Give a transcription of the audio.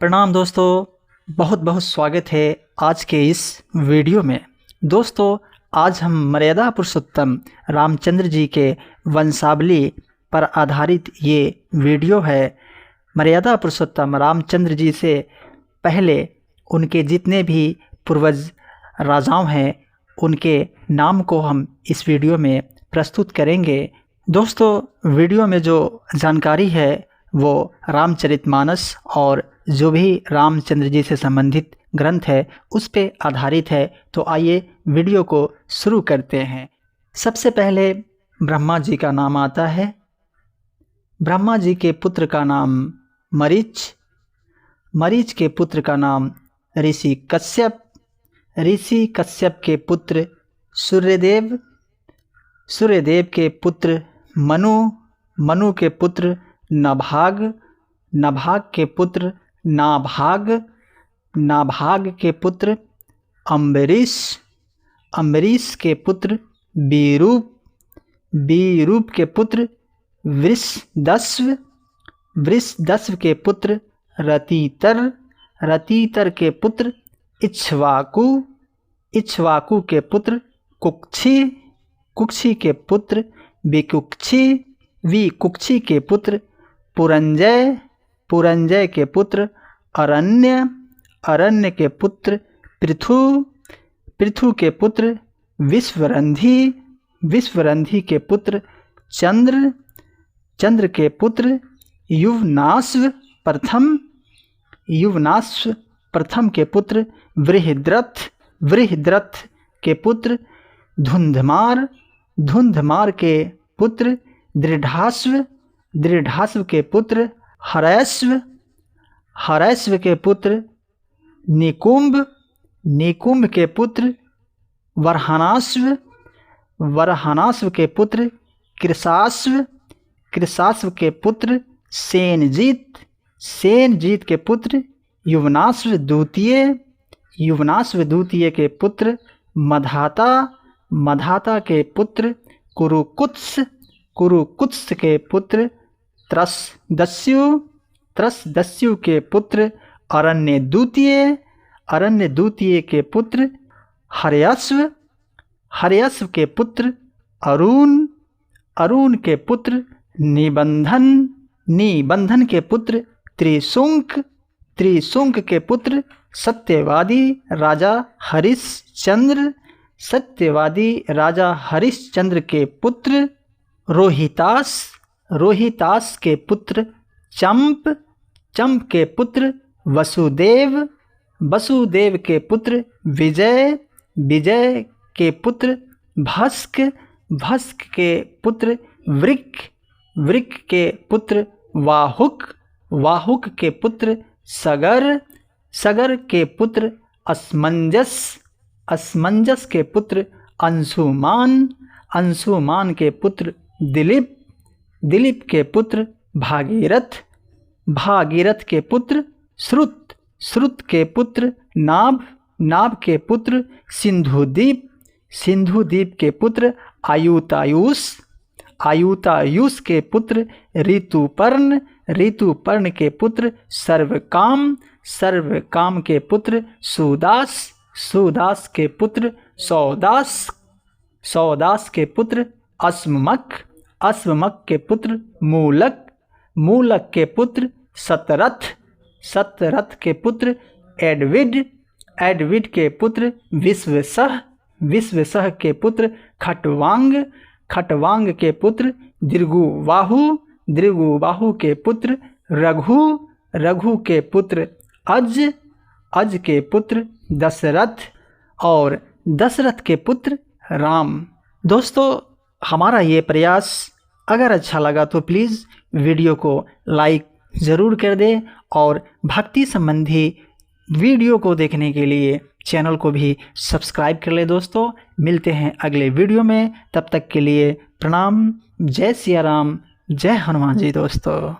प्रणाम दोस्तों, बहुत बहुत स्वागत है आज के इस वीडियो में। दोस्तों, आज हम मर्यादा पुरुषोत्तम रामचंद्र जी के वंशावली पर आधारित ये वीडियो है। मर्यादा पुरुषोत्तम रामचंद्र जी से पहले उनके जितने भी पूर्वज राजाओं हैं उनके नाम को हम इस वीडियो में प्रस्तुत करेंगे। दोस्तों, वीडियो में जो जानकारी है वो रामचरितमानस और जो भी रामचंद्र जी से संबंधित ग्रंथ है उस पे आधारित है। तो आइए वीडियो को शुरू करते हैं। सबसे पहले ब्रह्मा जी का नाम आता है। ब्रह्मा जी के पुत्र का नाम मरीच, मरीच के पुत्र का नाम ऋषि कश्यप, ऋषि कश्यप के पुत्र सूर्यदेव, सूर्यदेव के पुत्र मनु, मनु के पुत्र नभाग, नभाग के पुत्र नाभाग, नाभाग के पुत्र अम्बरीश, अम्बरीश के पुत्र बीरूप, बीरूप के पुत्र वृषदस्व, वृषदस्व के पुत्र रतितर, रतितर के पुत्र इक्ष्वाकु, इक्ष्वाकु के पुत्र कुक्षी, कुक्षी के पुत्र विकुक्षी, विकुक्षी के पुत्र पुरंजय, पुरंजय के पुत्र अरण्य, अरण्य के पुत्र पृथु, पृथु के पुत्र विश्वरंधी, विश्वरंधी के पुत्र चंद्र, चंद्र के पुत्र युवनाश्व प्रथम, युवनाश्व प्रथम के पुत्र बृहद्रथ, बृहद्रथ के पुत्र धुंधमार, धुंधमार के पुत्र दृढ़ाश्व, दृढ़ाश्व के पुत्र हरैश्व, हरैश्व के पुत्र निकुंभ, निकुंभ के पुत्र वरहानाश्व, वरहानाश्व के पुत्र कृशाश्व, कृशाश्व के पुत्र सेनजीत, सेनजीत के पुत्र युवनाश्व द्वितीय, युवनाश्व द्वितीय के पुत्र मधाता, मधाता के पुत्र कुरुकुत्स, कुरुकुत्स के पुत्र त्रसदस्यु, त्रसदस्यु के पुत्र अरण्य द्वितीय, अरण्य द्वितीय के पुत्र हर्यश्व, हर्यश्व के पुत्र अरुण, अरुण के पुत्र निबंधन, निबंधन के पुत्र त्रिशुंक, त्रिशुंक के पुत्र सत्यवादी राजा हरिश्चंद्र, सत्यवादी राजा हरिश्चंद्र के पुत्र रोहितास, रोहितास के पुत्र चंप, चंप के पुत्र वसुदेव, वसुदेव के पुत्र विजय, विजय के पुत्र भस्क, भस्क के पुत्र वृक, वृक के पुत्र वाहुक, वाहुक के पुत्र सगर, सगर के पुत्र असमंजस, असमंजस के पुत्र अंशुमान, अंशुमान के पुत्र दिलीप, दिलीप के पुत्र भागीरथ, भागीरथ के पुत्र श्रुत, श्रुत के पुत्र नाभ, नाभ के पुत्र सिंधुदीप, सिंधुदीप के पुत्र आयुतायुष, आयुतायुष के पुत्र ऋतुपर्ण, ऋतुपर्ण के पुत्र सर्वकाम, सर्वकाम के पुत्र सुदास, सुदास के पुत्र सौदास, सौदास के पुत्र अस्मक, अस्मक के पुत्र मूलक, मूलक के पुत्र सतरथ, सतरथ के पुत्र एडविड, एडविड के पुत्र विश्वसह, विश्वसह के पुत्र खटवांग, खटवांग के पुत्र दृगुबाहु, दृगुबाहु के पुत्र रघु, रघु के पुत्र अज, अज के पुत्र दशरथ और दशरथ के पुत्र राम। दोस्तों, हमारा ये प्रयास अगर अच्छा लगा तो प्लीज़ वीडियो को लाइक ज़रूर कर दें और भक्ति संबंधी वीडियो को देखने के लिए चैनल को भी सब्सक्राइब कर ले। दोस्तों, मिलते हैं अगले वीडियो में, तब तक के लिए प्रणाम। जय सिया राम, जय हनुमान जी। दोस्तों।